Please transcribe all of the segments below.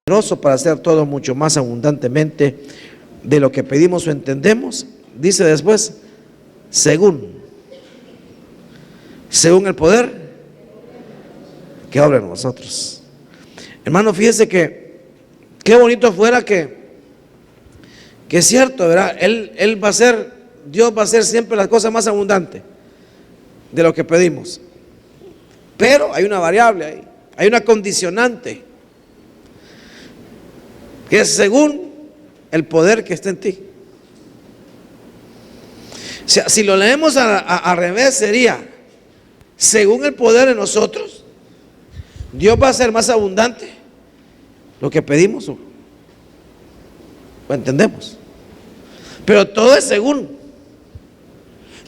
poderoso para hacer todo mucho más abundantemente de lo que pedimos o entendemos. Dice después, según el poder que obra en nosotros. Hermano, fíjese que qué bonito fuera que es cierto, ¿verdad? Dios va a hacer siempre las cosas más abundantes de lo que pedimos. Pero hay una variable ahí, hay una condicionante, que es según el poder que está en ti. O sea, si lo leemos al revés, sería según el poder en nosotros, Dios va a hacer más abundante lo que pedimos o entendemos. Pero todo es según.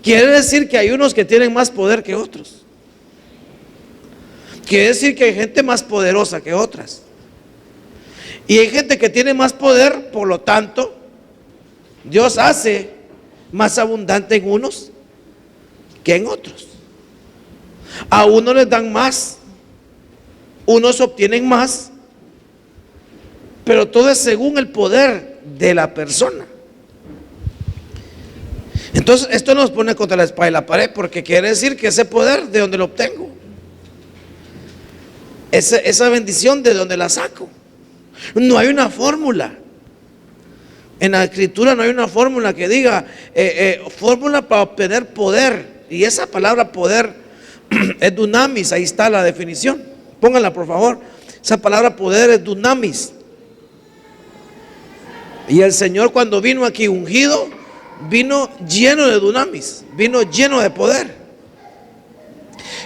Quiere decir que hay unos que tienen más poder que otros. Quiere decir que hay gente más poderosa que otras. Y hay gente que tiene más poder, por lo tanto, Dios hace más abundante en unos que en otros. A unos les dan más, unos obtienen más, pero todo es según el poder de la persona. Entonces esto nos pone contra la espada y la pared, porque quiere decir que ese poder, ¿de dónde lo obtengo? Esa bendición, ¿de dónde la saco? No hay una fórmula. En la escritura no hay una fórmula que diga fórmula para obtener poder. Y esa palabra poder es dunamis. Ahí está la definición. Pónganla por favor. Esa palabra poder es dunamis. Y el Señor, cuando vino aquí ungido, vino lleno de dunamis, vino lleno de poder.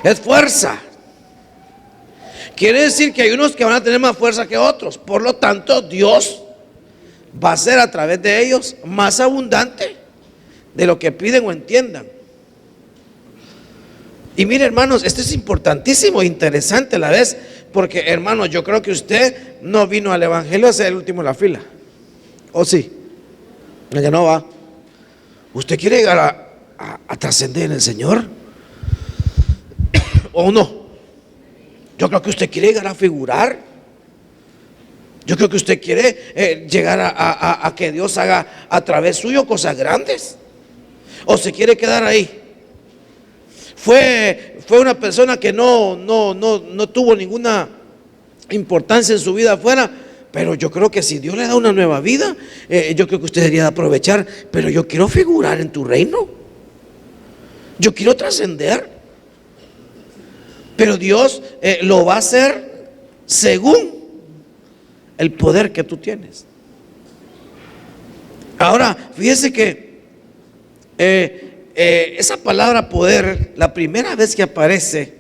Es fuerza. Quiere decir que hay unos que van a tener más fuerza que otros. Por lo tanto, Dios va a ser a través de ellos más abundante de lo que piden o entiendan. Y mire, hermanos, esto es importantísimo, interesante a la vez, porque, hermanos, yo creo que usted no vino al evangelio a ser el último en la fila. ¿O sí? Ya no va. ¿Usted quiere llegar a trascender en el Señor? ¿O no? Yo creo que usted quiere llegar a figurar. Yo creo que usted quiere llegar a que Dios haga a través suyo cosas grandes. ¿O se quiere quedar ahí? Fue una persona que no tuvo ninguna importancia en su vida afuera. Pero yo creo que si Dios le da una nueva vida, yo creo que usted debería aprovechar. Pero yo quiero figurar en tu reino. Yo quiero trascender. Pero Dios lo va a hacer según el poder que tú tienes. Ahora, fíjese que esa palabra poder, la primera vez que aparece,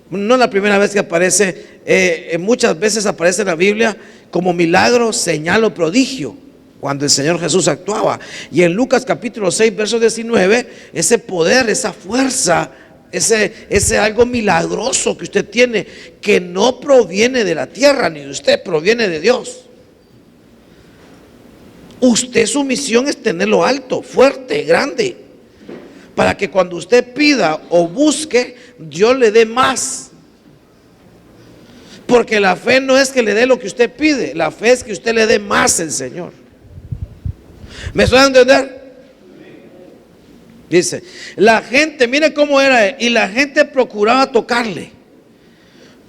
no la primera vez que aparece, muchas veces aparece en la Biblia como milagro, señal o prodigio, cuando el Señor Jesús actuaba. Y en Lucas capítulo 6, verso 19, ese poder, esa fuerza, ese algo milagroso que usted tiene, que no proviene de la tierra ni de usted, proviene de Dios. Usted, su misión es tenerlo alto, fuerte, grande, para que cuando usted pida o busque, Dios le dé más. Porque la fe no es que le dé lo que usted pide, la fe es que usted le dé más al Señor. ¿Me suena a entender? Dice, la gente, mire cómo era, y la gente procuraba tocarle,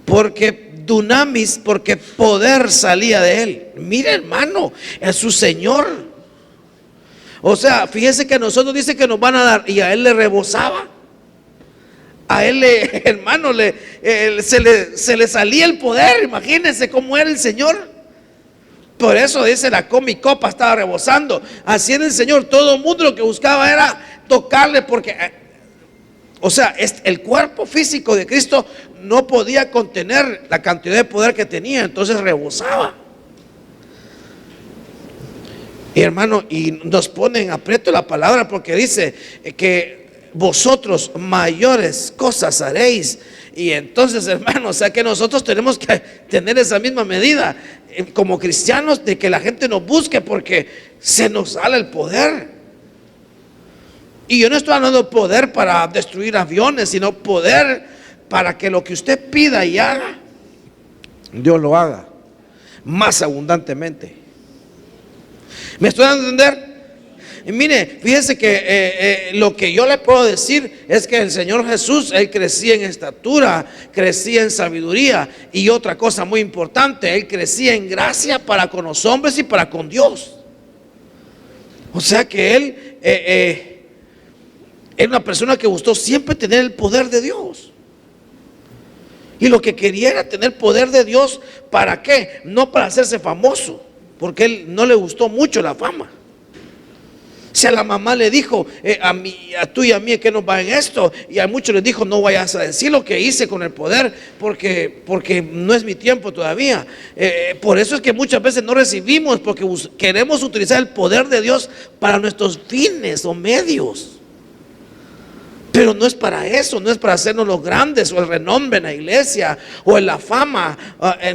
porque dunamis, porque poder salía de él. Mire, hermano, es su Señor. O sea, fíjese que a nosotros dice que nos van a dar, y a él le rebosaba. A él, hermano, se le salía el poder. Imagínense cómo era el Señor. Por eso dice, la copa estaba rebosando. Así era el Señor. Todo el mundo lo que buscaba era tocarle, porque, o sea, el cuerpo físico de Cristo no podía contener la cantidad de poder que tenía, entonces rebosaba. Y hermano, y nos pone en aprieto la palabra, porque dice que vosotros mayores cosas haréis. Y entonces, hermano, o sea que nosotros tenemos que tener esa misma medida como cristianos, de que la gente nos busque, porque se nos sale el poder. Y yo no estoy hablando de poder para destruir aviones, sino poder para que lo que usted pida y haga, Dios lo haga. más abundantemente. ¿Me estoy dando a entender? Y mire, fíjese que lo que yo le puedo decir es que el Señor Jesús, Él crecía en estatura, crecía en sabiduría, y otra cosa muy importante, Él crecía en gracia para con los hombres y para con Dios. O sea que Él era una persona que gustó siempre tener el poder de Dios. Y lo que quería era tener poder de Dios. ¿Para qué? No para hacerse famoso, porque Él no le gustó mucho la fama. Si a la mamá le dijo, a tú y a mí, ¿qué nos va en esto? Y a muchos les dijo, no vayas a decir lo que hice con el poder, porque no es mi tiempo todavía. Por eso es que muchas veces no recibimos, porque queremos utilizar el poder de Dios para nuestros fines o medios. Pero no es para eso, no es para hacernos los grandes o el renombre en la iglesia o en la fama.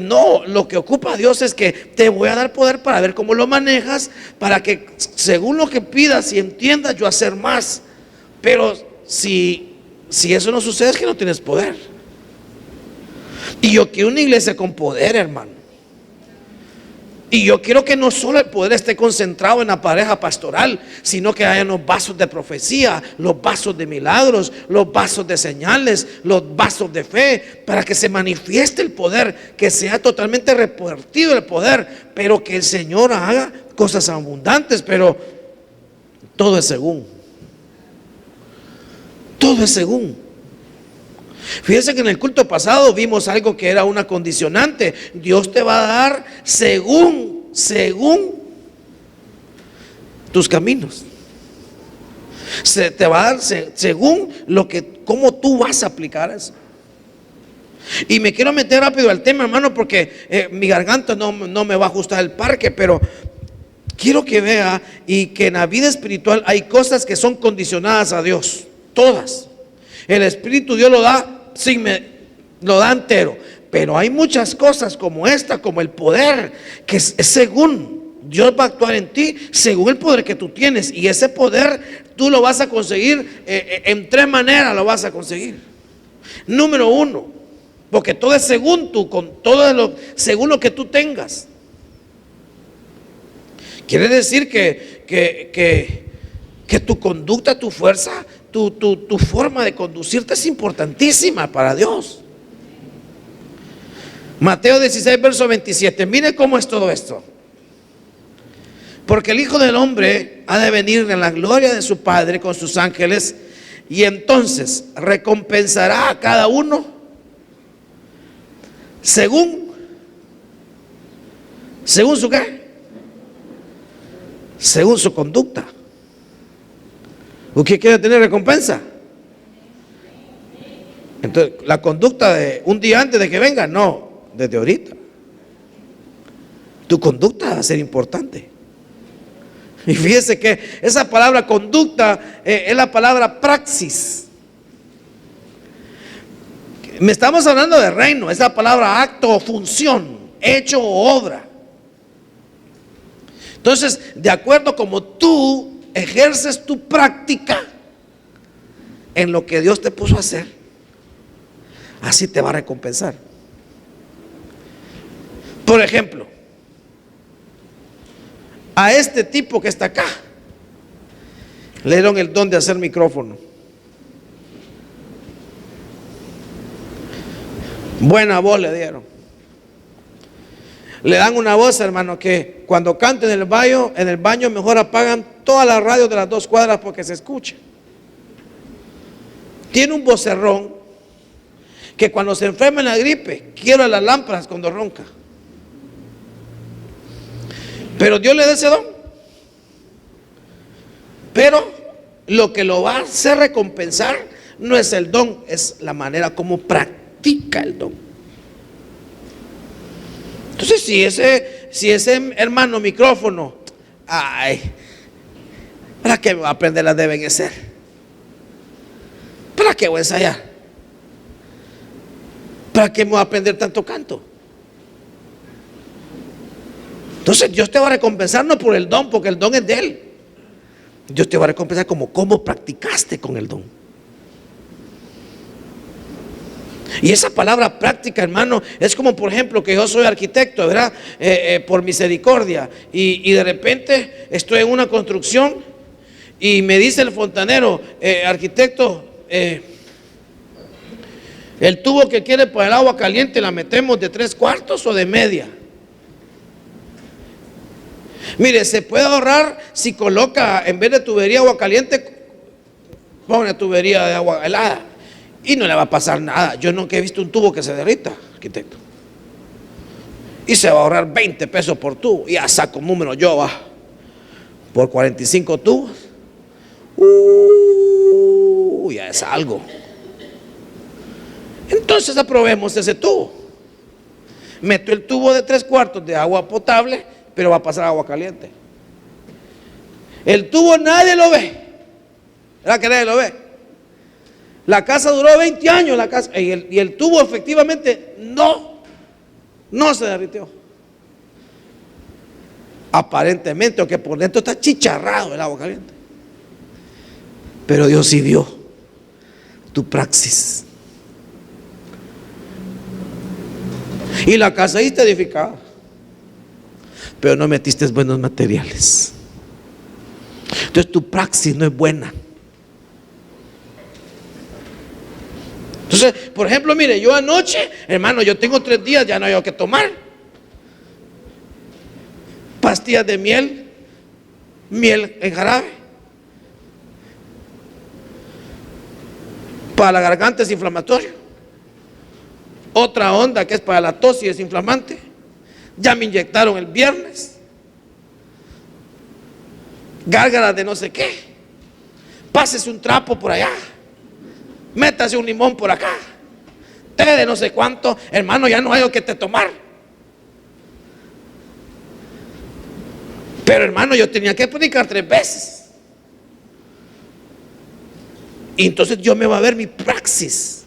No, lo que ocupa a Dios es que te voy a dar poder para ver cómo lo manejas, para que según lo que pidas y entiendas, yo hacer más. Pero si eso no sucede, es que no tienes poder. Y yo quiero una iglesia con poder, hermano. Y yo quiero que no solo el poder esté concentrado en la pareja pastoral, sino que haya los vasos de profecía, los vasos de milagros, los vasos de señales, los vasos de fe, para que se manifieste el poder, que sea totalmente repartido el poder, pero que el Señor haga cosas abundantes. Pero todo es según. Todo es según. Fíjense que en el culto pasado vimos algo que era una condicionante. Dios te va a dar según tus caminos. Te va a dar según cómo tú vas a aplicar eso. Y me quiero meter rápido al tema, hermano, porque mi garganta no me va a ajustar el parque, pero quiero que vea y que en la vida espiritual hay cosas que son condicionadas a Dios. Todas. El Espíritu Dios lo da lo da entero, pero hay muchas cosas como esta, como el poder, que es según Dios va a actuar en ti, según el poder que tú tienes. Y ese poder tú lo vas a conseguir en tres maneras. Lo vas a conseguir. Número uno, porque todo es según tú, según lo que tú tengas. Quiere decir que tu conducta, tu fuerza, tu forma de conducirte es importantísima para Dios. Mateo 16, verso 27. Mire cómo es todo esto. Porque el Hijo del Hombre ha de venir en la gloria de su Padre con sus ángeles, y entonces recompensará a cada uno según su qué, según su conducta. ¿Usted quiere tener recompensa? Entonces, la conducta de un día antes de que venga, no, desde ahorita. Tu conducta va a ser importante. Y fíjese que esa palabra conducta es la palabra praxis. Me estamos hablando de reino, esa palabra acto o función, hecho o obra. Entonces, de acuerdo como tú ejerces tu práctica en lo que Dios te puso a hacer, así te va a recompensar. Por ejemplo, a este tipo que está acá le dieron el don de hacer micrófono. Buena voz le dieron. Le dan una voz, hermano, que cuando cante en el baño mejor apagan todas las radios de las 2 cuadras porque se escucha. Tiene un vocerrón que cuando se enferma en la gripe quiebra las lámparas cuando ronca. Pero Dios le da ese don. Pero lo que lo va a hacer recompensar no es el don, es la manera como practica el don. Entonces, si ese hermano micrófono, ¿para qué voy a aprender las de Benecer? ¿Para qué voy a ensayar? ¿Para qué me voy a aprender tanto canto? Entonces Dios te va a recompensar no por el don, porque el don es de Él. Dios te va a recompensar como cómo practicaste con el don. Y esa palabra práctica, hermano, es como por ejemplo que yo soy arquitecto, ¿verdad? Por misericordia. Y de repente estoy en una construcción y me dice el fontanero, arquitecto, el tubo que quiere para el agua caliente, ¿la metemos de 3/4 o de media? Mire, se puede ahorrar si coloca, en vez de tubería agua caliente, pone tubería de agua helada y no le va a pasar nada. Yo nunca he visto un tubo que se derrita, arquitecto. Y se va a ahorrar 20 pesos por tubo. Y ya saco número yo, va, por 45 tubos. Ya es algo. Entonces aprobemos ese tubo. Meto el tubo de 3/4 de agua potable, pero va a pasar agua caliente. El tubo nadie lo ve. ¿Verdad que nadie lo ve? La casa duró 20 años, la casa, y el tubo efectivamente no se derritió. Aparentemente, aunque por dentro está chicharrado el agua caliente. Pero Dios sí vio tu praxis. Y la casa ahí está edificada, pero no metiste buenos materiales. Entonces tu praxis no es buena. Entonces, por ejemplo, mire, yo anoche, hermano, yo tengo 3 días, ya no hay que tomar pastillas de miel en jarabe. Para la garganta es inflamatorio. Otra onda que es para la tos y desinflamante. Ya me inyectaron el viernes gárgaras de no sé qué. Pásese un trapo por allá, métase un limón por acá, té de no sé cuánto. Hermano, ya no hay que te tomar. Pero hermano, yo tenía que predicar 3 veces. Y entonces Dios me va a ver mi praxis.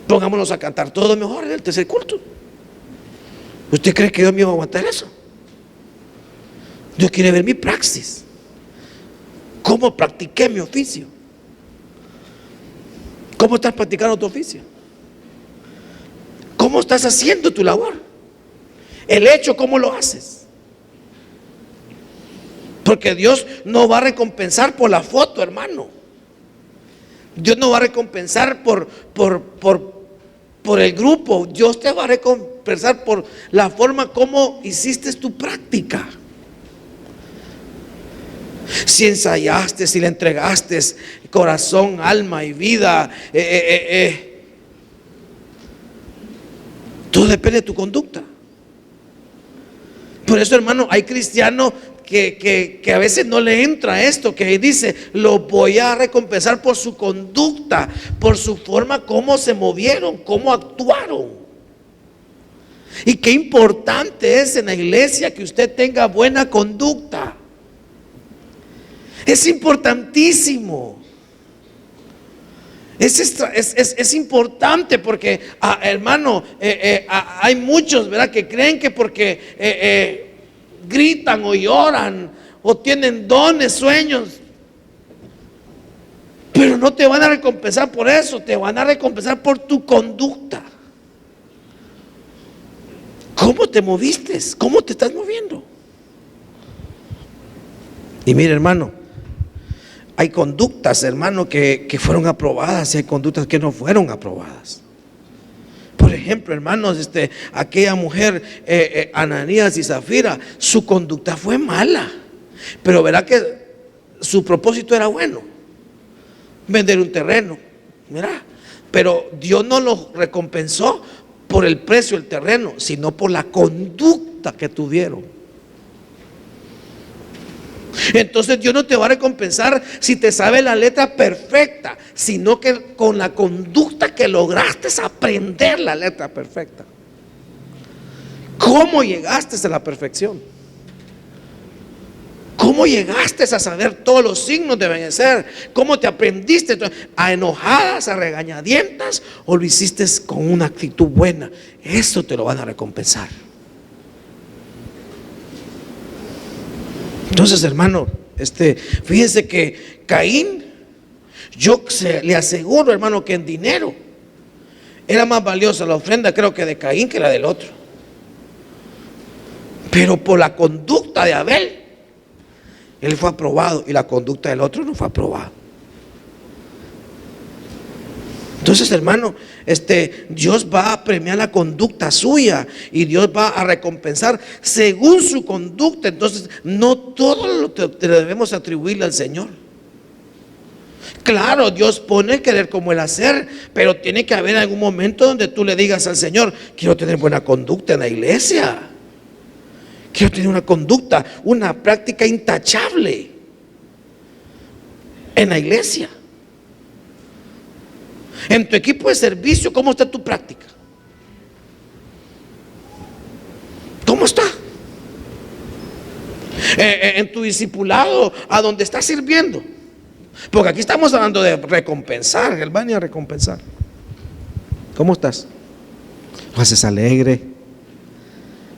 Pongámonos a cantar todo mejor en el tercer culto. ¿Usted cree que Dios me va a aguantar eso? Dios quiere ver mi praxis. ¿Cómo practiqué mi oficio? ¿Cómo estás practicando tu oficio? ¿Cómo estás haciendo tu labor? El hecho, ¿cómo lo haces? Porque Dios no va a recompensar por la foto, hermano. Dios no va a recompensar por el grupo. Dios te va a recompensar por la forma como hiciste tu práctica. Si ensayaste, si le entregaste corazón, alma y vida, todo depende de tu conducta. Por eso, hermano, hay cristianos que a veces no le entra esto, que dice, lo voy a recompensar por su conducta, por su forma, cómo se movieron, cómo actuaron. Y qué importante es en la iglesia que usted tenga buena conducta. Es importantísimo. Es importante porque, hermano, hay muchos, ¿verdad?, que creen que porque gritan o lloran o tienen dones, sueños, pero no te van a recompensar por eso, te van a recompensar por tu conducta. ¿Cómo te moviste? ¿Cómo te estás moviendo? Y mire, hermano, hay conductas, hermano, que fueron aprobadas y hay conductas que no fueron aprobadas. Por ejemplo, hermanos, aquella mujer, Ananías y Zafira, su conducta fue mala, pero verá que su propósito era bueno, vender un terreno, mira, pero Dios no lo recompensó por el precio del terreno, sino por la conducta que tuvieron. Entonces Dios no te va a recompensar si te sabe la letra perfecta, sino que con la conducta que lograste aprender la letra perfecta. ¿Cómo llegaste a la perfección? ¿Cómo llegaste a saber todos los signos de vencer? ¿Cómo te aprendiste a enojadas, a regañadientas, o lo hiciste con una actitud buena? Eso te lo van a recompensar. Entonces, hermano, fíjense que Caín, le aseguro, hermano, que en dinero Era más valiosa la ofrenda, creo que de Caín, que la del otro. Pero por la conducta de Abel, él fue aprobado y la conducta del otro no fue aprobada. Entonces, hermano, Dios va a premiar la conducta suya y Dios va a recompensar según su conducta. Entonces, no todo lo que debemos atribuirle al Señor. Claro, Dios pone el querer como el hacer, pero tiene que haber algún momento donde tú le digas al Señor: quiero tener buena conducta en la iglesia, quiero tener una conducta, una práctica intachable en la iglesia. En tu equipo de servicio, ¿cómo está tu práctica? ¿Cómo está? En tu discipulado, a donde estás sirviendo. Porque aquí estamos hablando de recompensar. Él va a recompensar. ¿Cómo estás? ¿Lo haces alegre,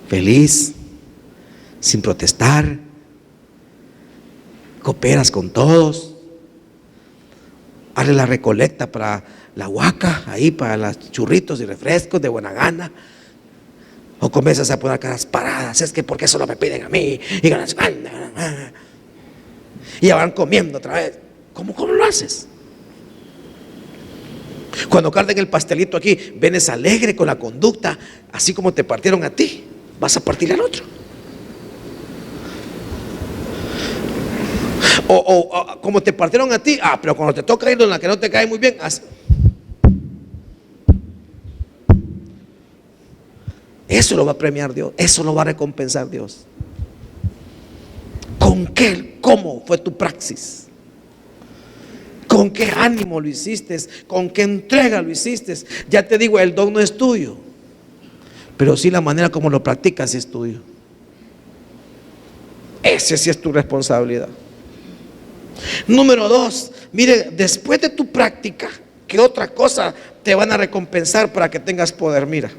feliz, sin protestar? ¿Cooperas con todos? Hazle la recolecta para la huaca, ahí para los churritos y refrescos de buena gana. O comienzas a poner caras paradas: es que ¿por qué solo me piden a mí? Y ya van comiendo otra vez. ¿Cómo lo haces? Cuando carguen el pastelito aquí, vienes alegre con la conducta, así como te partieron a ti, vas a partir al otro. O como te partieron a ti, pero cuando te toca ir en la que no te cae muy bien, eso lo va a premiar Dios, eso lo va a recompensar Dios. ¿Con qué? ¿Cómo fue tu praxis? ¿Con qué ánimo lo hiciste? ¿Con qué entrega lo hiciste? Ya te digo, el don no es tuyo, pero sí la manera como lo practicas es tuyo. Ese sí es tu responsabilidad. Número 2, mire, después de tu práctica, ¿qué otra cosa te van a recompensar para que tengas poder? Mira,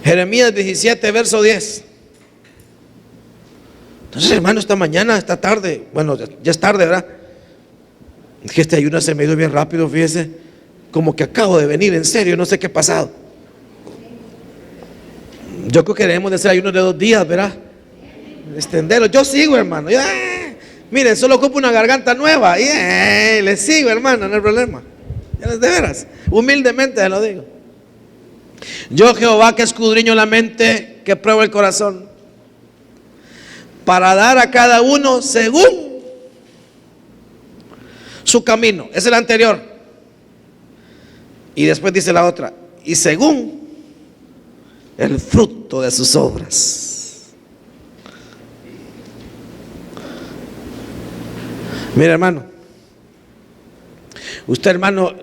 Jeremías 17, verso 10. Entonces, hermano, esta mañana, esta tarde, bueno, ya es tarde, ¿verdad? Es que este ayuno se me dio bien rápido, fíjese, como que acabo de venir, en serio, no sé qué ha pasado. Yo creo que debemos de hacer ayunos de 2 días, ¿verdad? Extenderlo. Yo sigo, hermano. Miren, solo ocupo una garganta nueva. Le sigo, hermano, no hay problema. De veras, humildemente se lo digo. Yo, Jehová, que escudriño la mente, que pruebo el corazón, para dar a cada uno según su camino. Es el anterior. Y después dice la otra: y según el fruto de sus obras. Mira, hermano, usted, hermano,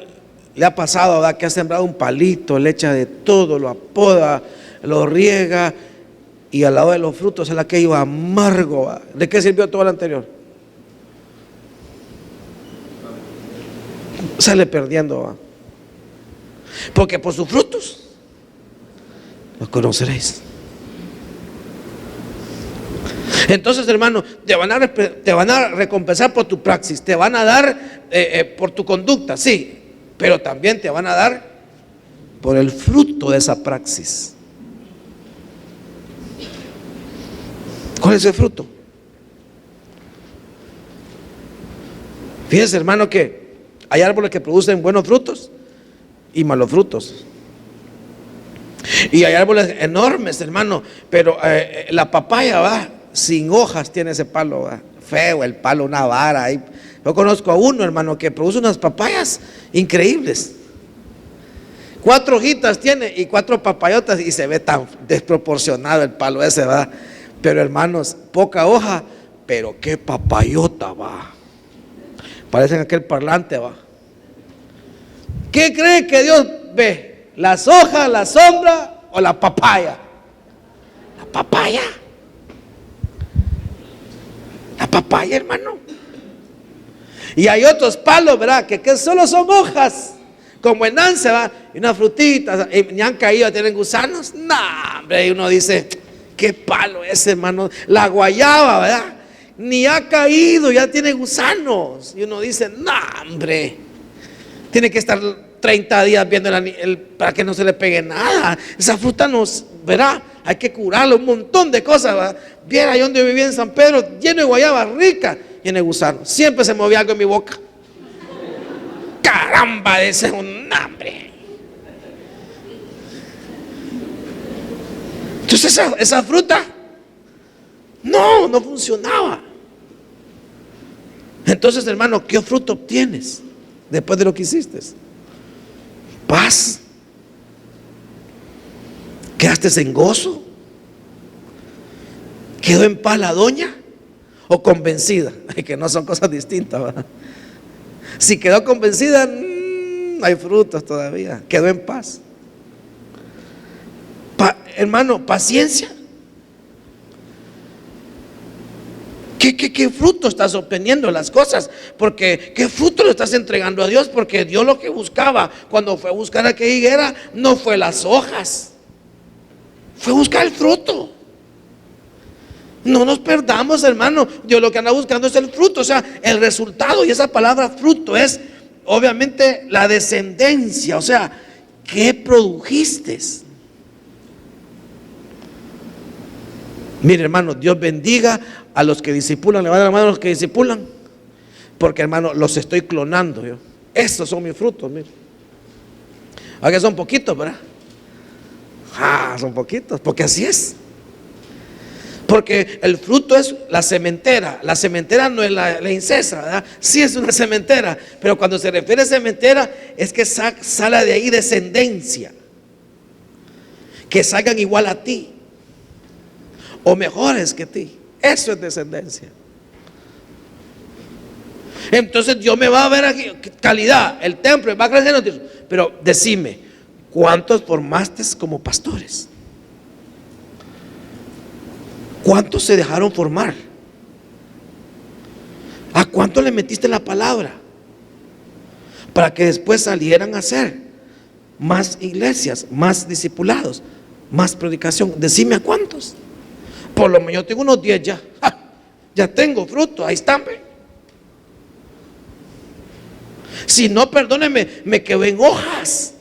le ha pasado, ¿verdad?, que ha sembrado un palito, le echa de todo, lo apoda, lo riega, y al lado de los frutos es aquello amargo, ¿verdad? ¿De qué sirvió todo lo anterior? Sale perdiendo, ¿verdad? Porque por sus frutos los conoceréis. Entonces, hermano, te van a recompensar por tu praxis, te van a dar por tu conducta, sí, pero también te van a dar por el fruto de esa praxis. ¿Cuál es el fruto? Fíjense, hermano, que hay árboles que producen buenos frutos y malos frutos. Y hay árboles enormes, hermano, pero la papaya, va, sin hojas tiene ese palo, va, feo el palo, una vara ahí. Yo conozco a uno, hermano, que produce unas papayas increíbles. 4 hojitas tiene y 4 papayotas, y se ve tan desproporcionado el palo ese, va. Pero, hermanos, poca hoja, pero qué papayota, va. Parecen aquel parlante, va. ¿Qué cree que Dios ve? ¿Las hojas, la sombra o la papaya? La papaya. La papaya, hermano. Y hay otros palos, ¿verdad?, que solo son hojas, como en Nance, va, y unas frutitas, y ni han caído, tienen gusanos. No, hombre, y uno dice: ¿qué palo es, hermano? La guayaba, ¿verdad?, ni ha caído, ya tiene gusanos. Y uno dice: no, hombre, tiene que estar 30 días viendo para que no se le pegue nada. Esa fruta nos, ¿verdad? Hay que curarla, un montón de cosas, ¿verdad? Viera ahí donde vivía en San Pedro, lleno de guayaba rica, lleno de gusanos. Siempre se movía algo en mi boca. Caramba, ese es un hambre. Entonces esa fruta no funcionaba. Entonces, hermano, ¿qué fruto obtienes después de lo que hiciste? Paz. ¿Quedaste en gozo? ¿Quedó en paz la doña? ¿O convencida? Que no son cosas distintas, ¿verdad? Si quedó convencida, hay frutos todavía. Quedó en paz. Hermano, paciencia. ¿Qué fruto estás obteniendo las cosas? Porque ¿qué fruto le estás entregando a Dios? Porque Dios lo que buscaba cuando fue a buscar aquella higuera no fue las hojas, fue buscar el fruto. No nos perdamos, hermano. Dios lo que anda buscando es el fruto, o sea, el resultado. Y esa palabra fruto es obviamente la descendencia, o sea, ¿qué produjiste? Mire, hermano, Dios bendiga a los que discipulan. Le va a dar la mano a los que discipulan, porque, hermano, los estoy clonando yo. Estos son mis frutos, mire. Aunque son poquitos, ¿verdad? Son poquitos, porque así es. Porque el fruto es la sementera. La sementera no es la incesa, ¿verdad? Sí es una sementera, pero cuando se refiere a sementera es que sale de ahí descendencia, que salgan igual a ti o mejores que ti. Eso es descendencia. Entonces Dios me va a ver aquí calidad, el templo va creciendo. Pero decime, ¿cuántos formaste como pastores? ¿Cuántos se dejaron formar? ¿A cuánto le metiste la palabra? Para que después salieran a hacer más iglesias, más discipulados, más predicación. Decime a cuántos. Por lo menos yo tengo unos 10 ya. Ya tengo fruto, ahí están. Si no, perdónenme, me quedo en hojas.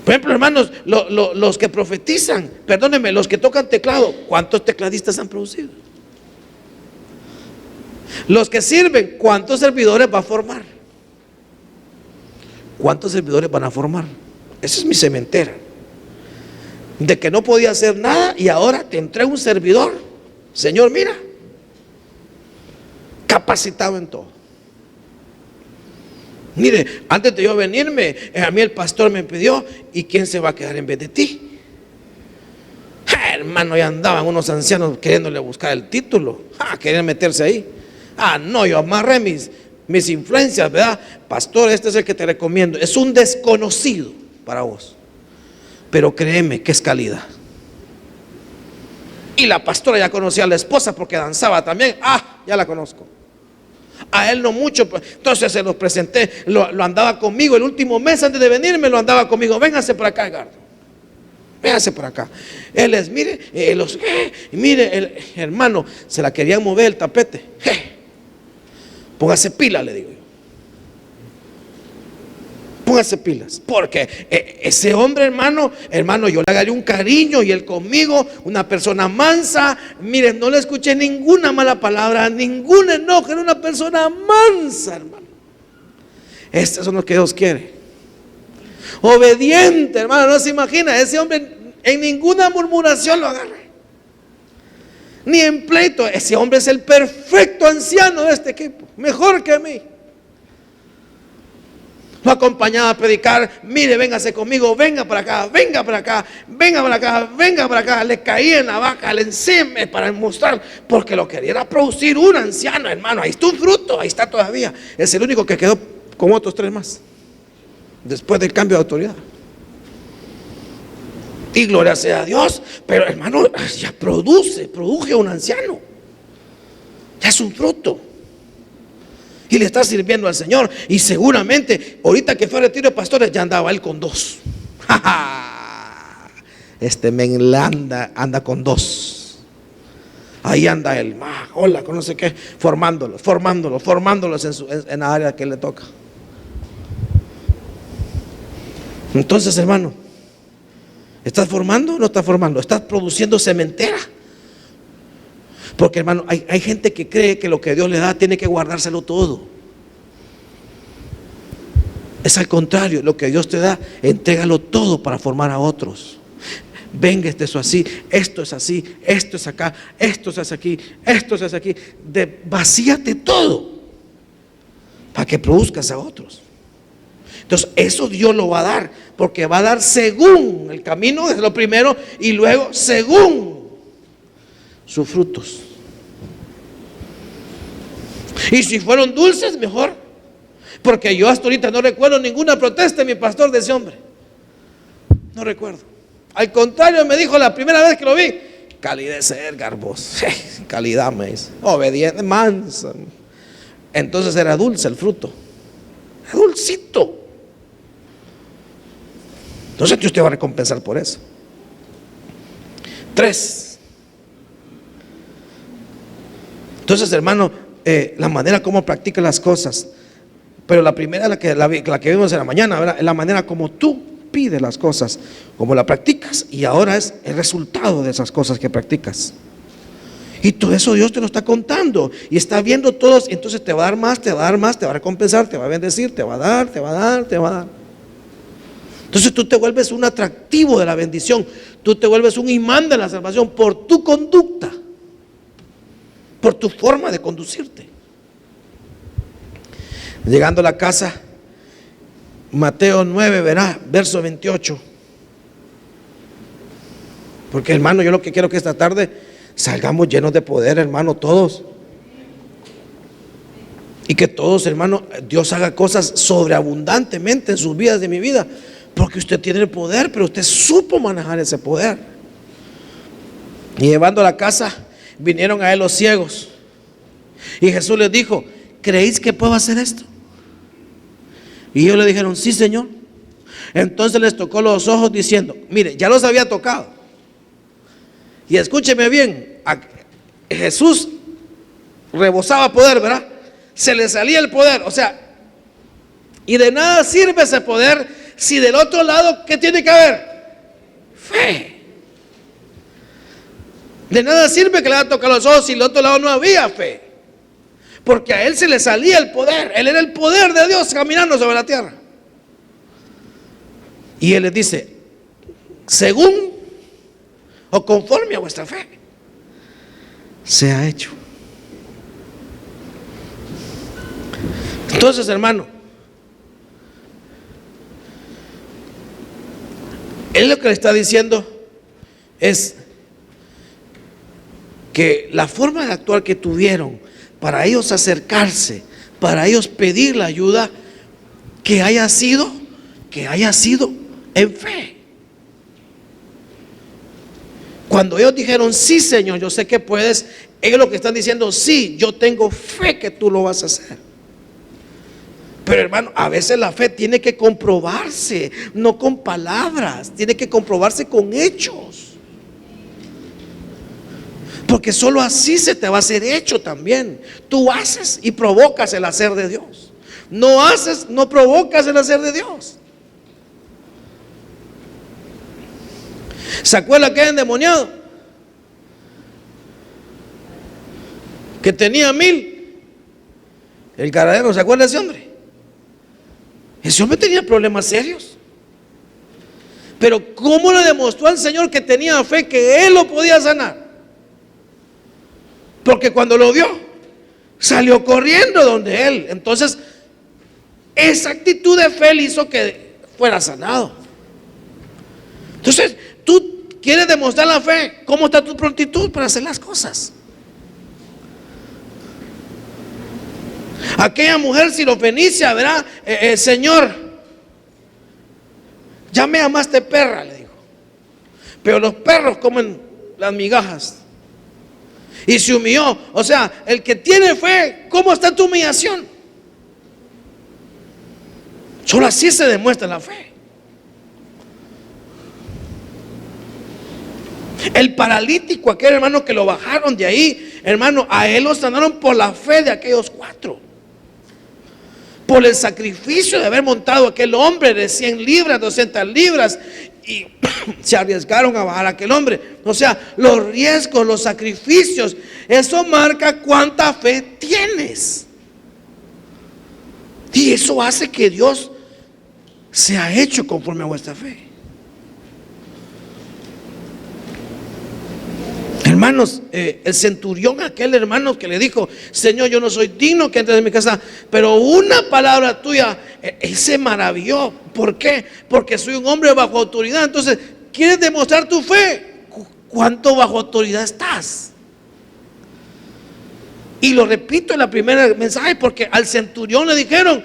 Por ejemplo, hermanos, los que profetizan, perdónenme, los que tocan teclado, ¿cuántos tecladistas han producido? Los que sirven, ¿cuántos servidores va a formar? ¿Cuántos servidores van a formar? Esa es mi cementera. De que no podía hacer nada y ahora te entrego un servidor. Señor, mira, capacitado en todo. Mire, antes de yo venirme, a mí el pastor me pidió: ¿y quién se va a quedar en vez de ti? Hermano, ya andaban unos ancianos queriéndole buscar el título, querían meterse ahí. No, yo amarré mis influencias, ¿verdad? Pastor, este es el que te recomiendo. Es un desconocido para vos, pero créeme que es calidad. Y la pastora ya conocía a la esposa porque danzaba también. Ya la conozco. A él no mucho, entonces se los presenté. Lo andaba conmigo el último mes antes de venirme, lo andaba conmigo. Véngase por acá, Edgardo, véngase por acá. Él es, mire, mire, el hermano, se la querían mover el tapete. Póngase pila, le digo yo. Póngase pilas, porque ese hombre, hermano, yo le agarré un cariño y él conmigo, una persona mansa. Miren, no le escuché ninguna mala palabra, ningún enojo, era una persona mansa, hermano. Estos son los que Dios quiere. Obediente, hermano, no se imagina, ese hombre en ninguna murmuración lo agarra, ni en pleito. Ese hombre es el perfecto anciano de este equipo, mejor que mí. Lo acompañaba a predicar. Mire, véngase conmigo, venga para acá, venga para acá, venga para acá, venga para acá. Le caía en la vaca, le encima para mostrar, porque lo quería era producir un anciano, hermano. Ahí está un fruto, ahí está todavía. Es el único que quedó con otros 3 más después del cambio de autoridad. Y gloria sea a Dios. Pero, hermano, ya produje un anciano. Ya es un fruto. Y le está sirviendo al Señor. Y seguramente ahorita que fue a retiro de pastores, ya andaba él con 2. Este men anda con 2. Ahí anda él, hola, con no sé qué, formándolos en la área que le toca. Entonces, hermano, ¿estás formando o no estás formando? ¿Estás produciendo sementera? Porque, hermano, hay gente que cree que lo que Dios le da tiene que guardárselo todo. Es al contrario, lo que Dios te da, entrégalo todo para formar a otros. Venga, esto es así, esto es así, esto es acá, esto es aquí, esto es aquí. Vacíate todo para que produzcas a otros. Entonces eso Dios lo va a dar, porque va a dar según el camino, es lo primero, y luego según sus frutos. Y si fueron dulces, mejor, porque yo hasta ahorita no recuerdo ninguna protesta de mi pastor de ese hombre. No recuerdo. Al contrario, me dijo la primera vez que lo vi: calidad de ser, Garbos. Calidad, me dice. Obediente, mansa. Entonces era dulce el fruto. Era dulcito. Entonces Dios te va a recompensar por eso. 3. Entonces, hermano, la manera como practicas las cosas. Pero la primera, la que vimos en la mañana, ¿verdad? Es la manera como tú pides las cosas, como la practicas. Y ahora es el resultado de esas cosas que practicas. Y todo eso Dios te lo está contando y está viendo todos. Entonces te va a dar más, te va a dar más, te va a recompensar, te va a bendecir, te va a dar, te va a dar, te va a dar. Entonces tú te vuelves un atractivo de la bendición. Tú te vuelves un imán de la salvación por tu conducta, por tu forma de conducirte. Llegando a la casa, Mateo 9, verá, verso 28. Porque, hermano, yo lo que quiero que esta tarde salgamos llenos de poder, hermano, todos. Y que todos, hermano, Dios haga cosas sobreabundantemente en sus vidas, de mi vida. Porque usted tiene el poder, pero usted supo manejar ese poder. Y llevando a la casa, vinieron a él los ciegos. Y Jesús les dijo: ¿creéis que puedo hacer esto? Y ellos le dijeron: sí, Señor. Entonces les tocó los ojos diciendo, mire, ya los había tocado. Y escúcheme bien, Jesús rebosaba poder, ¿verdad? Se le salía el poder, o sea, y de nada sirve ese poder si del otro lado, ¿qué tiene que haber? Fe. De nada sirve que le haya tocado los ojos si del otro lado no había fe. Porque a él se le salía el poder. Él era el poder de Dios caminando sobre la tierra. Y él les dice: según o conforme a vuestra fe, sea hecho. Entonces, hermano, él lo que le está diciendo es que la forma de actuar que tuvieron para ellos acercarse, para ellos pedir la ayuda, que haya sido en fe. Cuando ellos dijeron: sí, Señor, yo sé que puedes, ellos lo que están diciendo: sí, yo tengo fe que tú lo vas a hacer. Pero, hermano, a veces la fe tiene que comprobarse, no con palabras, tiene que comprobarse con hechos. Porque solo así se te va a hacer hecho también. Tú haces y provocas el hacer de Dios. No haces, no provocas el hacer de Dios. ¿Se acuerda aquel endemoniado que tenía 1000? El Gadareno, ¿se acuerda de ese hombre? Ese hombre tenía problemas serios. Pero ¿cómo le demostró al Señor que tenía fe que Él lo podía sanar? Porque cuando lo vio, salió corriendo donde Él. Entonces, esa actitud de fe le hizo que fuera sanado. Entonces, tú quieres demostrar la fe. ¿Cómo está tu prontitud para hacer las cosas? Aquella mujer sirofenicia, ¿verdad? Señor, ya me llamaste perra, le dijo, pero los perros comen las migajas. Y se humilló. O sea, el que tiene fe, ¿cómo está tu humillación? Solo así se demuestra la fe. El paralítico, aquel hermano que lo bajaron de ahí, hermano, a él lo sanaron por la fe de aquellos 4. por el sacrificio de haber montado aquel hombre de 100 libras, 200 libras, y se arriesgaron a bajar a aquel hombre. O sea, los riesgos, los sacrificios, eso marca cuánta fe tienes. Y eso hace que Dios sea hecho conforme a vuestra fe. Hermanos, el centurión, aquel hermano que le dijo: Señor, yo no soy digno que entres en mi casa, pero una palabra tuya, él se maravilló. ¿Por qué? Porque soy un hombre bajo autoridad. Entonces, ¿quieres demostrar tu fe? ¿Cuánto bajo autoridad estás? Y lo repito en la primera mensaje, porque al centurión le dijeron: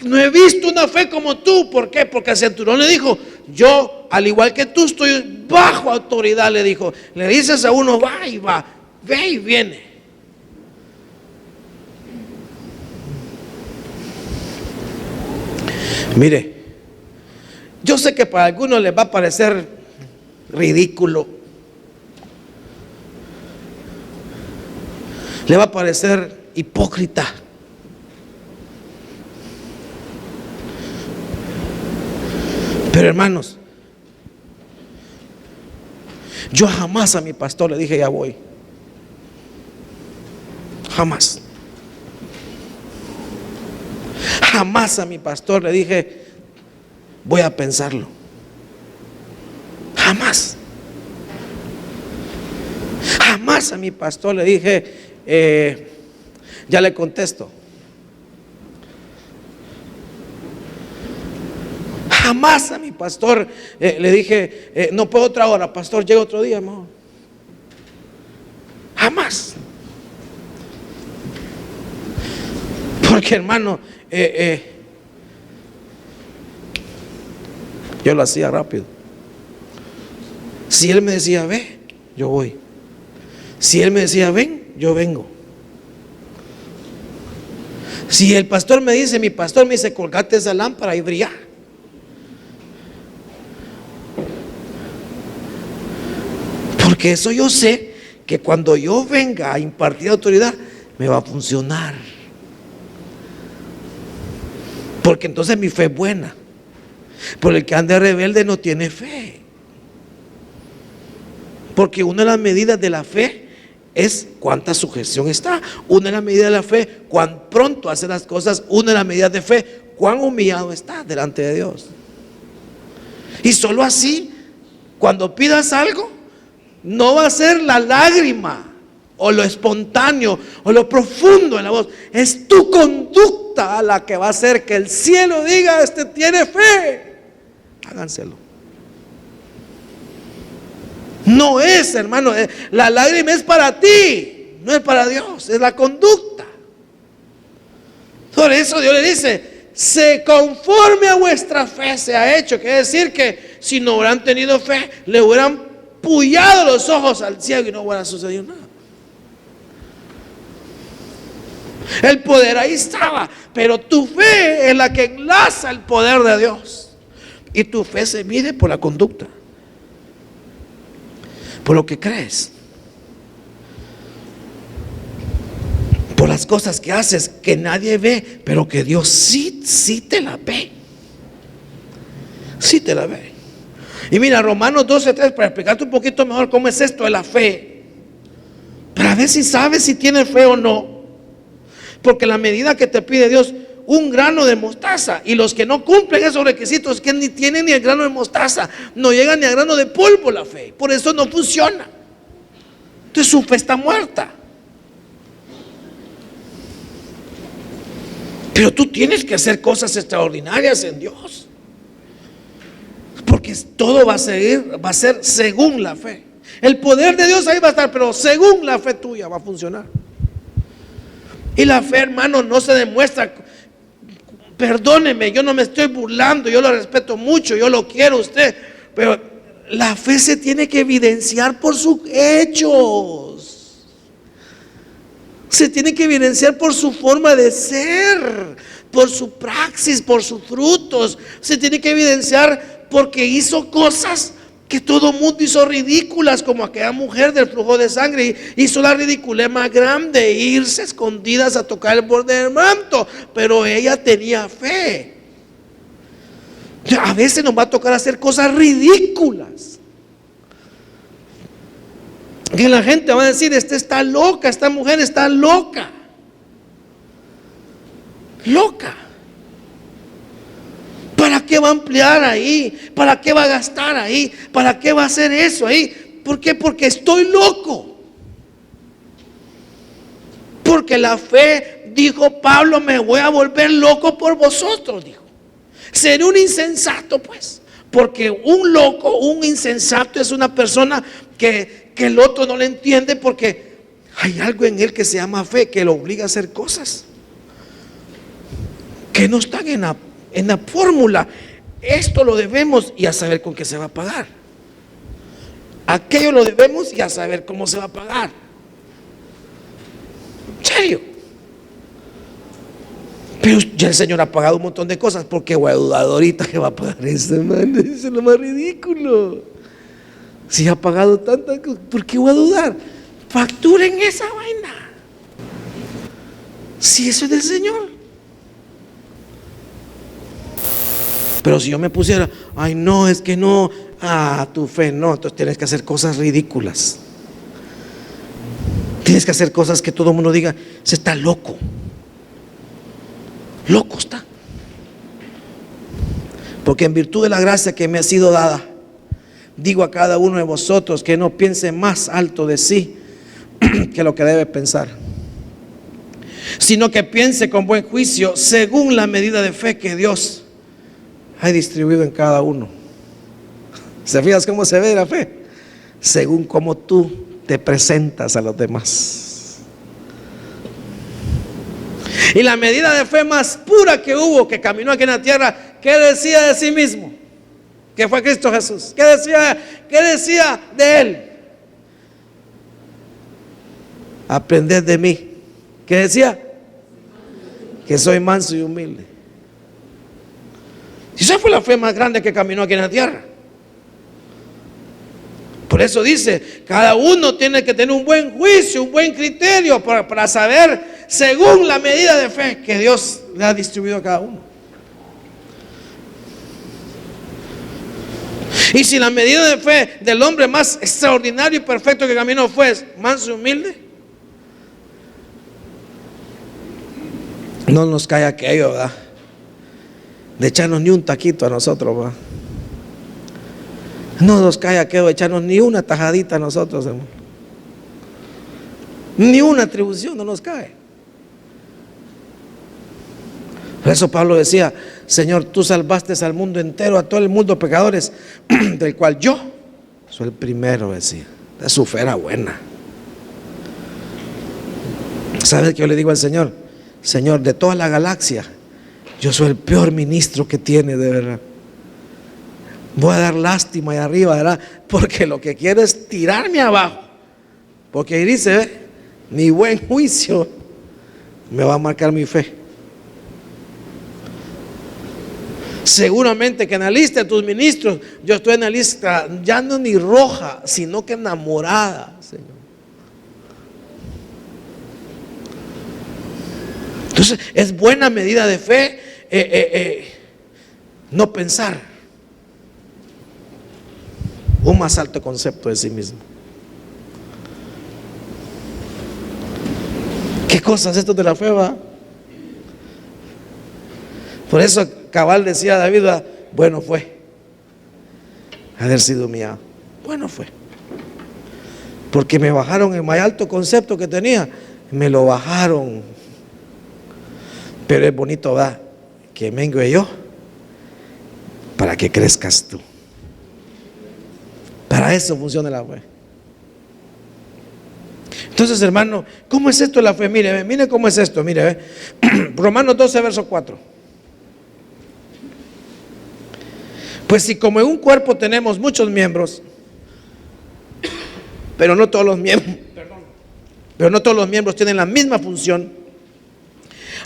no he visto una fe como tú. ¿Por qué? Porque al centurión le dijo: yo, al igual que tú, estoy bajo autoridad. Le dijo: le dices a uno, va y va, ve y viene. Mire, yo sé que para algunos les va a parecer ridículo, le va a parecer hipócrita, pero hermanos, yo jamás a mi pastor le dije: ya voy. Jamás. Jamás a mi pastor le dije: voy a pensarlo. Jamás. Jamás a mi pastor le dije: ya le contesto. Jamás a mi pastor le dije: no puedo otra hora, pastor, llega otro día mejor. Jamás. Porque, hermano, yo lo hacía rápido. Si él me decía: ve, yo voy. Si él me decía: ven, yo vengo. Si el pastor me dice, mi pastor me dice: colgate esa lámpara y brilla. Porque eso yo sé que cuando yo venga a impartir autoridad, me va a funcionar. Porque entonces mi fe es buena. Por el que anda rebelde no tiene fe. Porque una de las medidas de la fe es cuánta sujeción está. Una de las medidas de la fe, cuán pronto hace las cosas. Una de las medidas de fe, cuán humillado está delante de Dios. Y solo así, cuando pidas algo, no va a ser la lágrima o lo espontáneo o lo profundo en la voz. Es tu conducta la que va a hacer que el cielo diga: este tiene fe. Háganselo. No es, hermano, la lágrima es para ti, no es para Dios, es la conducta. Por eso Dios le dice: se conforme a vuestra fe se ha hecho. Quiere decir que si no hubieran tenido fe, le hubieran pullado los ojos al cielo y no hubiera sucedido nada. El poder ahí estaba, pero tu fe es la que enlaza el poder de Dios. Y tu fe se mide por la conducta, por lo que crees, por las cosas que haces que nadie ve, pero que Dios sí te la ve. Sí te la ve. Y mira, Romanos 12:3, para explicarte un poquito mejor cómo es esto de la fe, para ver si sabes si tienes fe o no. Porque la medida que te pide Dios, un grano de mostaza, y los que no cumplen esos requisitos, que ni tienen ni el grano de mostaza, no llegan ni al grano de polvo la fe, por eso no funciona. Entonces su fe está muerta. Pero tú tienes que hacer cosas extraordinarias en Dios, porque todo va a ser según la fe. El poder de Dios ahí va a estar, pero según la fe tuya va a funcionar. Y la fe, hermano, no se demuestra. Perdóneme, yo no me estoy burlando, yo lo respeto mucho, yo lo quiero a usted, pero la fe se tiene que evidenciar por sus hechos. Se tiene que evidenciar por su forma de ser, por su praxis, por sus frutos. Se tiene que evidenciar porque hizo cosas que todo el mundo hizo ridículas, como aquella mujer del flujo de sangre. Hizo la ridiculez más grande, irse escondidas a tocar el borde del manto, pero ella tenía fe. A veces nos va a tocar hacer cosas ridículas, que la gente va a decir: esta está loca, esta mujer está loca. Loca. ¿Para qué va a ampliar ahí? ¿Para qué va a gastar ahí? ¿Para qué va a hacer eso ahí? ¿Por qué? Porque estoy loco. Porque la fe, dijo Pablo, me voy a volver loco por vosotros, dijo. Seré un insensato, pues. Porque un loco, un insensato es una persona que el otro no le entiende, porque hay algo en él que se llama fe, que lo obliga a hacer cosas que no están en la fórmula. Esto lo debemos y a saber con qué se va a pagar. Aquello lo debemos y a saber cómo se va a pagar. ¿En serio? Pero ya el Señor ha pagado un montón de cosas. ¿Por qué voy a dudar ahorita que va a pagar eso, hermano? Eso es lo más ridículo. Si ha pagado tantas cosas, ¿por qué voy a dudar? Facturen esa vaina. Si eso es del Señor. Pero si yo me pusiera: ay, no, es que no, tu fe no, entonces tienes que hacer cosas ridículas. Tienes que hacer cosas que todo el mundo diga: se está loco. Loco está. Porque en virtud de la gracia que me ha sido dada, digo a cada uno de vosotros que no piense más alto de sí que lo que debe pensar, sino que piense con buen juicio, según la medida de fe que Dios ha distribuido en cada uno. ¿Se fijas cómo se ve la fe? Según cómo tú te presentas a los demás. Y la medida de fe más pura que hubo, que caminó aquí en la tierra, ¿qué decía de sí mismo? Que fue Cristo Jesús. ¿Qué decía de Él? Aprended de mí. ¿Qué decía? Que soy manso y humilde. Y esa fue la fe más grande que caminó aquí en la tierra. Por eso dice: cada uno tiene que tener un buen juicio, un buen criterio para saber según la medida de fe que Dios le ha distribuido a cada uno. Y si la medida de fe del hombre más extraordinario y perfecto que caminó fue manso y humilde, no nos cae aquello, ¿verdad?, de echarnos ni un taquito a nosotros, ¿verdad? No nos cae aquello de echarnos ni una tajadita a nosotros, hermano. Ni una atribución no nos cae. Por eso Pablo decía: Señor, tú salvaste al mundo entero, a todo el mundo pecadores, del cual yo soy el primero, decía. De su fe era buena. ¿Sabes qué yo le digo al Señor? Señor, de toda la galaxia, yo soy el peor ministro que tiene, de verdad. Voy a dar lástima ahí arriba, ¿verdad? Porque lo que quiero es tirarme abajo. Porque dice: mi buen juicio me va a marcar mi fe. Seguramente que en la lista de tus ministros, yo estoy en la lista ya no ni roja, sino que enamorada, Señor. Entonces es buena medida de fe no pensar un más alto concepto de sí mismo. ¿Qué cosas esto de la fe, va? Por eso cabal decía David: bueno fue haber sido humillado. Bueno fue, porque me bajaron el más alto concepto que tenía, me lo bajaron. Pero es bonito, va, que mengue yo para que crezcas tú. Para eso funciona la fe. Entonces, hermano, ¿cómo es esto de la fe? Mire cómo es esto, mire. Romanos 12, verso 4. Pues si como en un cuerpo tenemos muchos miembros, pero no todos los miembros tienen la misma función,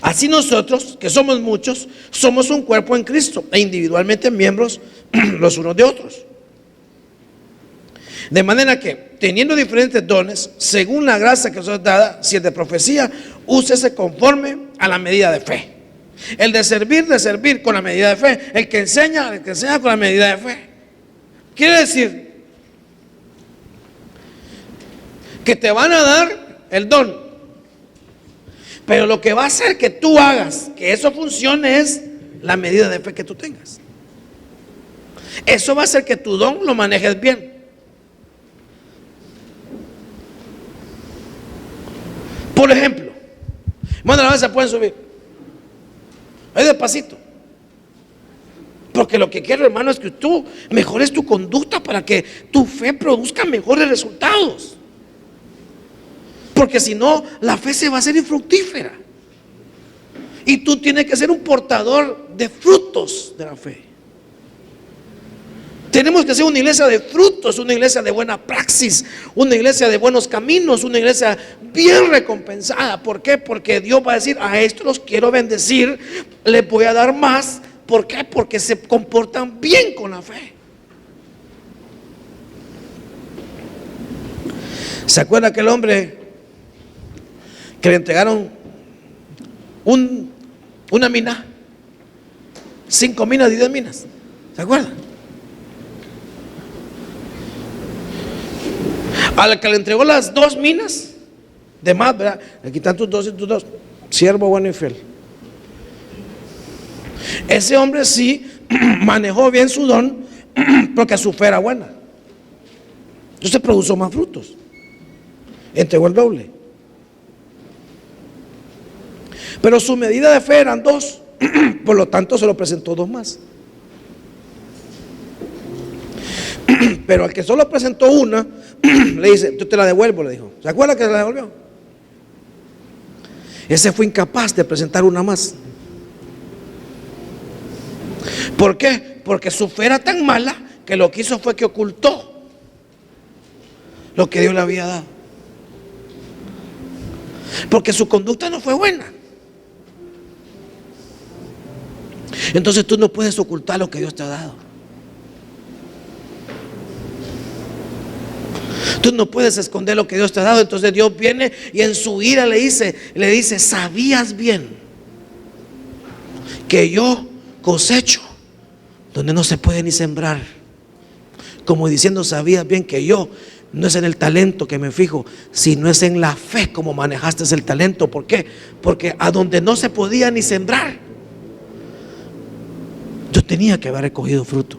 así nosotros, que somos muchos, somos un cuerpo en Cristo, e individualmente miembros los unos de otros. De manera que, teniendo diferentes dones, según la gracia que os es dada, si es de profecía, úsese conforme a la medida de fe. El de servir con la medida de fe. El que enseña con la medida de fe. Quiere decir que te van a dar el don, pero lo que va a hacer que tú hagas que eso funcione es la medida de fe que tú tengas. Eso va a hacer que tu don lo manejes bien. Por ejemplo, bueno, a veces se pueden subir ahí despacito, porque lo que quiero, hermano, es que tú mejores tu conducta para que tu fe produzca mejores resultados. Porque si no, la fe se va a hacer infructífera. Y tú tienes que ser un portador de frutos de la fe. Tenemos que ser una iglesia de frutos, una iglesia de buena praxis, una iglesia de buenos caminos, una iglesia bien recompensada. ¿Por qué? Porque Dios va a decir: a estos los quiero bendecir, les voy a dar más. ¿Por qué? Porque se comportan bien con la fe. ¿Se acuerda aquel hombre que le entregaron una mina? 5 minas y 10 minas. ¿Se acuerdan? Al que le entregó las 2 minas de más, ¿verdad? Le quitan tus 2 y tus 2. Siervo bueno y fiel. Ese hombre sí manejó bien su don, porque su fe era buena. Entonces produjo más frutos. Entregó el doble. Pero su medida de fe eran 2. Por lo tanto se lo presentó 2 más. Pero al que solo presentó una, le dice: yo te la devuelvo, le dijo. ¿Se acuerda que se la devolvió? Ese fue incapaz de presentar una más. ¿Por qué? Porque su fe era tan mala que lo que hizo fue que ocultó lo que Dios le había dado. Porque su conducta no fue buena. Entonces tú no puedes ocultar lo que Dios te ha dado. Tú no puedes esconder lo que Dios te ha dado. Entonces Dios viene y en su ira le dice: ¿sabías bien que yo cosecho donde no se puede ni sembrar? Como diciendo: ¿sabías bien que yo no es en el talento que me fijo, sino es en la fe como manejaste el talento? ¿Por qué? Porque a donde no se podía ni sembrar, yo tenía que haber recogido fruto.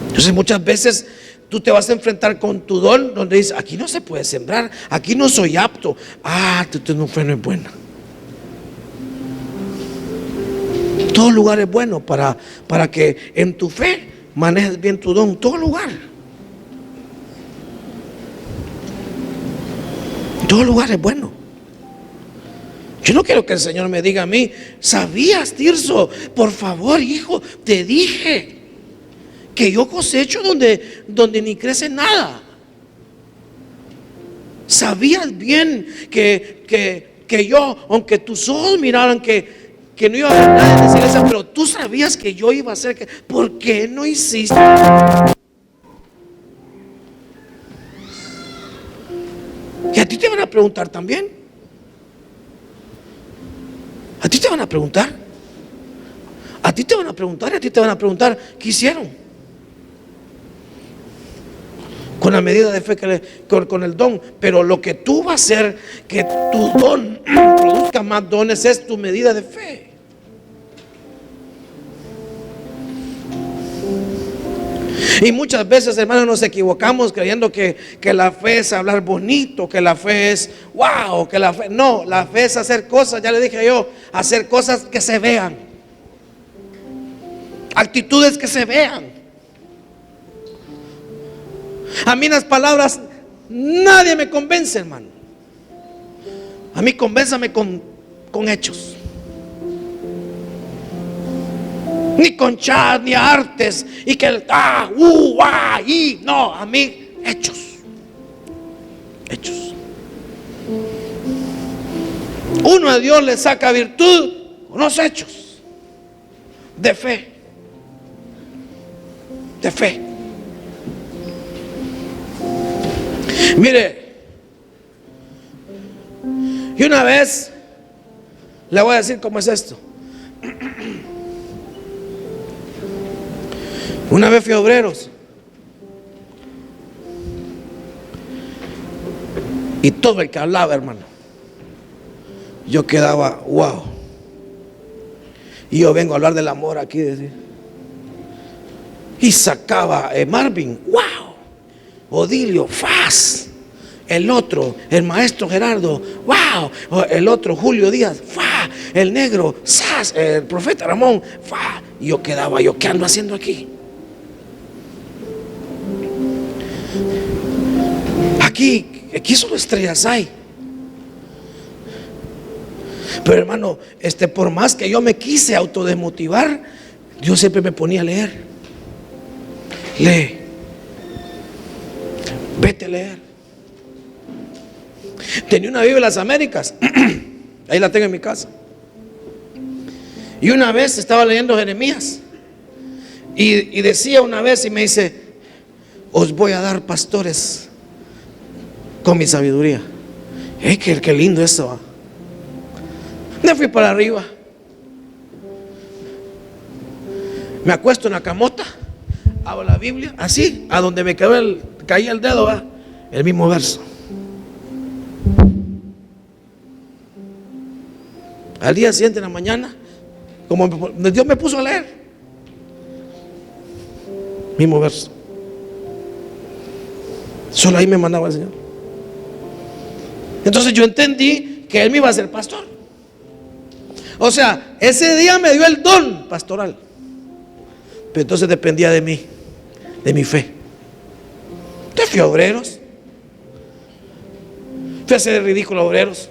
Entonces muchas veces tú te vas a enfrentar con tu don donde dices: aquí no se puede sembrar, aquí no soy apto. Tu fe no es buena. Todo lugar es bueno para que en tu fe manejes bien tu don. Todo lugar es bueno. Yo no quiero que el Señor me diga a mí: ¿sabías, Tirso? Por favor, hijo, te dije que yo cosecho donde ni crece nada. ¿Sabías bien que yo, aunque tus ojos miraran que no iba a haber nada en esa iglesia, pero tú sabías que yo iba a hacer que? ¿Por qué no hiciste? Y a ti te van a preguntar también. A ti te van a preguntar. A ti te van a preguntar y a ti te van a preguntar: ¿qué hicieron? Con la medida de fe con el don. Pero lo que tú vas a hacer que tu don produzca más dones es tu medida de fe. Y muchas veces, hermanos, nos equivocamos creyendo que la fe es hablar bonito, que la fe es wow, que la fe... No, la fe es hacer cosas, ya le dije yo, hacer cosas que se vean, actitudes que se vean. A mí las palabras nadie me convence, hermano. A mí convénzame con hechos. Ni con chat, ni artes. Y que no, a mí hechos. Hechos. Uno a Dios le saca virtud con los hechos de fe. de fe. Mire, y una vez le voy a decir cómo es esto. Una vez fui a Obreros y todo el que hablaba, hermano, yo quedaba wow. Y yo vengo a hablar del amor aquí, decir. Y sacaba Marvin, wow. Odilio, faz. El otro, el maestro Gerardo, wow. El otro, Julio Díaz, fa. El negro, sas. El profeta Ramón, fa. Y yo quedaba, ¿yo qué ando haciendo aquí? Aquí solo estrellas hay. Pero hermano, por más que yo me quise autodesmotivar, Dios siempre me ponía a leer. Lee. Vete a leer. Tenía una Biblia de las Américas. Ahí la tengo en mi casa. Y una vez estaba leyendo Jeremías. Y decía una vez y me dice: os voy a dar pastores con mi sabiduría. Qué lindo eso, ¿va? Me fui para arriba. Me acuesto en la camota, abro la Biblia, así, a donde me caía el dedo, ¿va? El mismo verso. Al día siguiente en la mañana, como Dios me puso a leer, mismo verso. Solo ahí me mandaba el Señor. Entonces yo entendí que Él me iba a ser pastor. O sea, ese día me dio el don pastoral. Pero entonces dependía de mí, de mi fe. Entonces fui a Obreros. Fui a hacer ridículo a Obreros.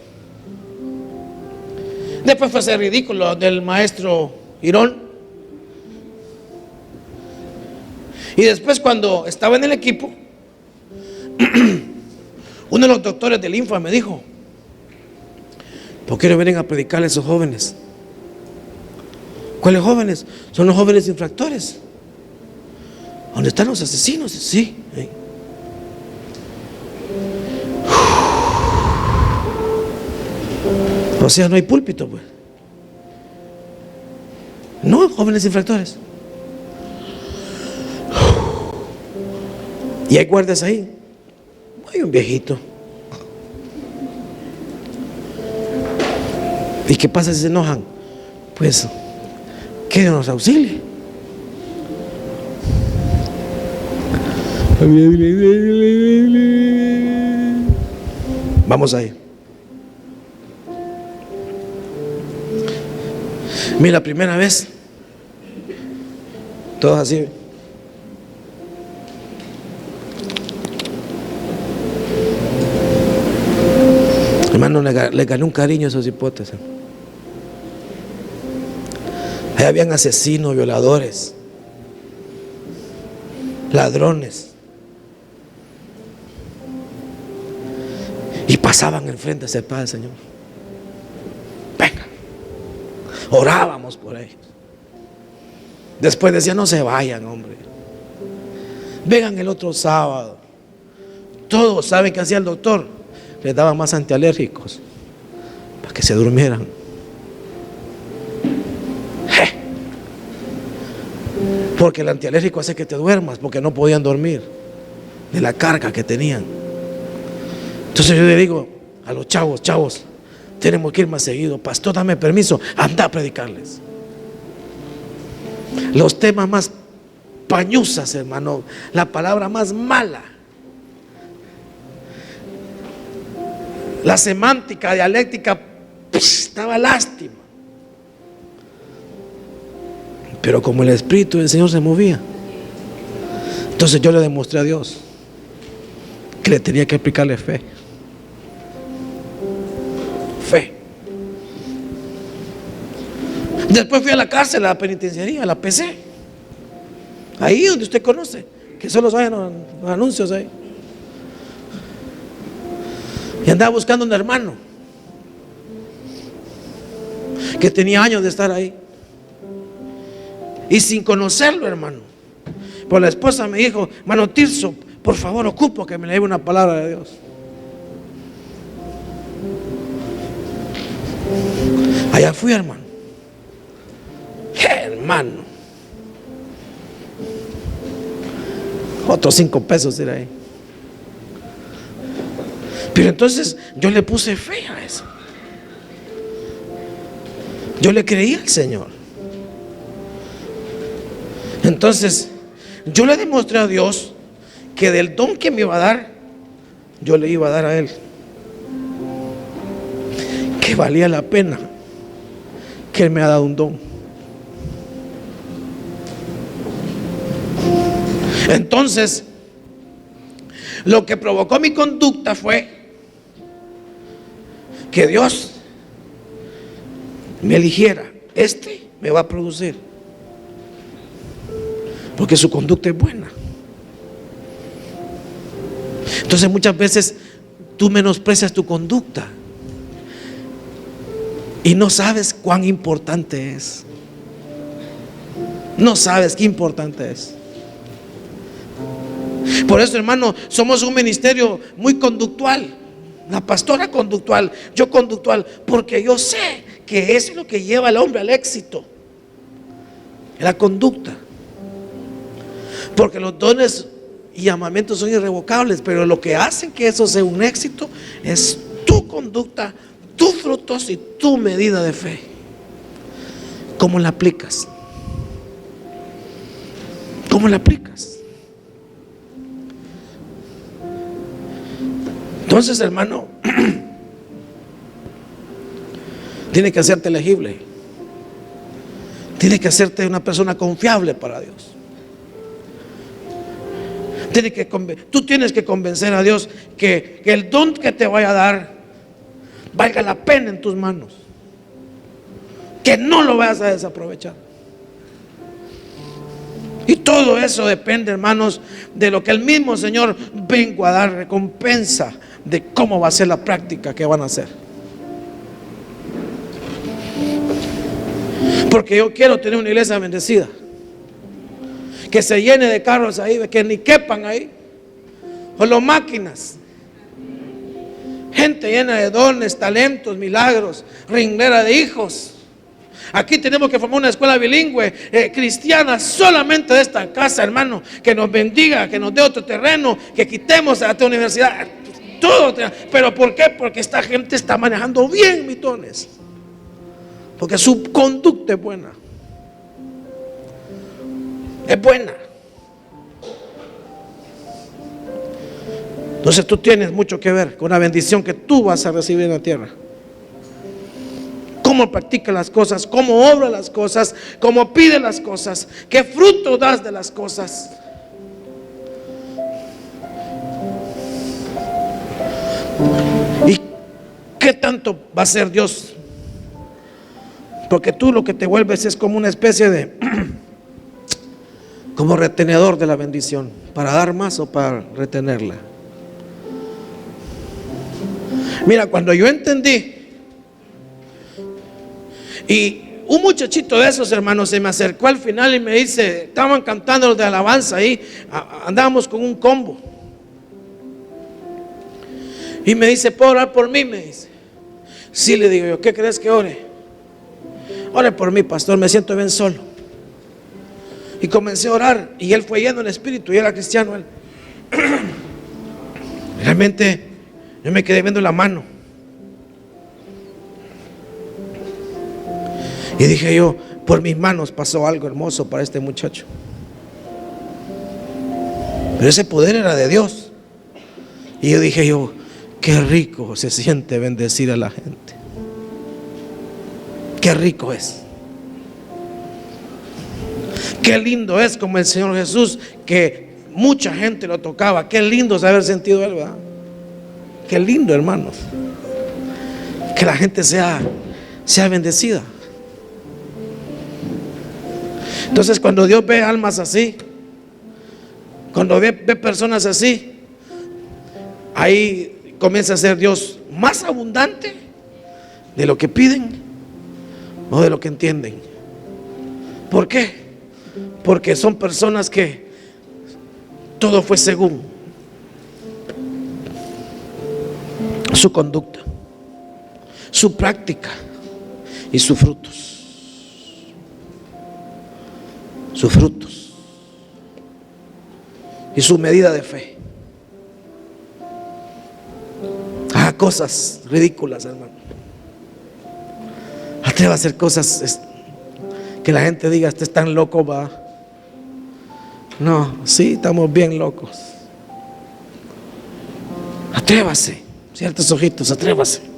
Después fui a hacer ridículo del maestro Irón. Y después, cuando estaba en el equipo, uno de los doctores del INFA me dijo: ¿por qué no vienen a predicarle a esos jóvenes? ¿Cuáles jóvenes? Son los jóvenes infractores. ¿Dónde están los asesinos? Sí. O sea, no hay púlpito, pues. No, jóvenes infractores. Y hay guardias ahí. Hay un viejito. ¿Y qué pasa si se enojan? Pues que Dios nos auxilie. Vamos ahí. Mira, la primera vez, todos así. Hermano, le gané un cariño a esos hipotes. Ahí habían asesinos, violadores, ladrones. Y pasaban enfrente a ese Padre, Señor. Venga. Orábamos por ellos. Después decían: no se vayan, hombre. Vengan el otro sábado. Todos saben que hacía el doctor. Les daban más antialérgicos para que se durmieran. Porque el antialérgico hace que te duermas, porque no podían dormir de la carga que tenían. Entonces yo le digo a los chavos, tenemos que ir más seguido. Pastor, dame permiso, anda a predicarles. Los temas más pañuzas, hermano, la palabra más mala, la semántica, dialéctica, estaba lástima. Pero como el Espíritu del Señor se movía, entonces yo le demostré a Dios que le tenía que aplicarle fe. Fe. Después fui a la cárcel, a la penitenciaría, a la PC. Ahí donde usted conoce, que solo vayan los anuncios ahí. Y andaba buscando un hermano que tenía años de estar ahí. Y sin conocerlo, hermano, Pero la esposa me dijo: hermano Tirso, por favor, ocupo que me le lleve una palabra de Dios. Allá fui, hermano. Hermano, otros 5 pesos era ahí. Pero entonces yo le puse fe a eso. Yo le creí al Señor. Entonces yo le demostré a Dios que del don que me iba a dar, yo le iba a dar a Él, que valía la pena, que Él me ha dado un don. Entonces, lo que provocó mi conducta fue que Dios me eligiera. Este me va a producir, porque su conducta es buena. Entonces muchas veces tú menosprecias tu conducta y no sabes cuán importante es. No sabes qué importante es. Por eso, hermano, somos un ministerio muy conductual. La pastora conductual, yo conductual, porque yo sé que eso es lo que lleva al hombre al éxito, la conducta. Porque los dones y llamamientos son irrevocables, pero lo que hace que eso sea un éxito es tu conducta, tus frutos y tu medida de fe. ¿Cómo la aplicas? ¿Cómo la aplicas? Entonces, hermano, tiene que hacerte elegible. Tiene que hacerte una persona confiable para Dios. Tú tienes que convencer a Dios que el don que te vaya a dar valga la pena en tus manos, que no lo vayas a desaprovechar. Y todo eso depende, hermanos, de lo que el mismo Señor vengo a dar recompensa, de cómo va a ser la práctica que van a hacer. Porque yo quiero tener una iglesia bendecida, que se llene de carros ahí, que ni quepan ahí, o las máquinas, gente llena de dones, talentos, milagros, ringlera de hijos. Aquí tenemos que formar una escuela bilingüe, cristiana, solamente de esta casa, hermano, que nos bendiga, que nos dé otro terreno, que quitemos a esta universidad, todo. Pero ¿por qué? Porque esta gente está manejando bien mis dones, porque su conducta es buena. Es buena. Entonces tú tienes mucho que ver con la bendición que tú vas a recibir en la tierra. Cómo practica las cosas, cómo obra las cosas, cómo pide las cosas, qué fruto das de las cosas. ¿Y qué tanto va a ser Dios? Porque tú lo que te vuelves es como una especie de como retenedor de la bendición, para dar más o para retenerla. Mira, cuando yo entendí, y un muchachito de esos, hermanos, se me acercó al final y me dice, estaban cantando los de alabanza ahí, andábamos con un combo, y me dice, ¿puedo orar por mí? Me dice. Sí, le digo yo, ¿qué crees que ore? Ore por mí, pastor, me siento bien solo. Y comencé a orar, y él fue lleno del Espíritu, y era cristiano él. Realmente yo me quedé viendo la mano, y dije yo, por mis manos pasó algo hermoso para este muchacho. Pero ese poder era de Dios. Y yo dije yo, qué rico se siente bendecir a la gente. Qué rico es. Qué lindo es como el Señor Jesús, que mucha gente lo tocaba. Qué lindo es haber sentido él, ¿verdad? Qué lindo, hermanos, que la gente sea bendecida. Entonces, cuando Dios ve almas así, cuando ve personas así, ahí comienza a ser Dios más abundante de lo que piden o de lo que entienden. ¿Por qué? Porque son personas que Todo fue según su conducta, su práctica y sus frutos. Sus frutos y su medida de fe. Haga cosas ridículas, hermano. Atreva a hacer cosas que la gente diga: este es tan loco, va. No, sí, estamos bien locos. Atrévase, ciertos ojitos, atrévase.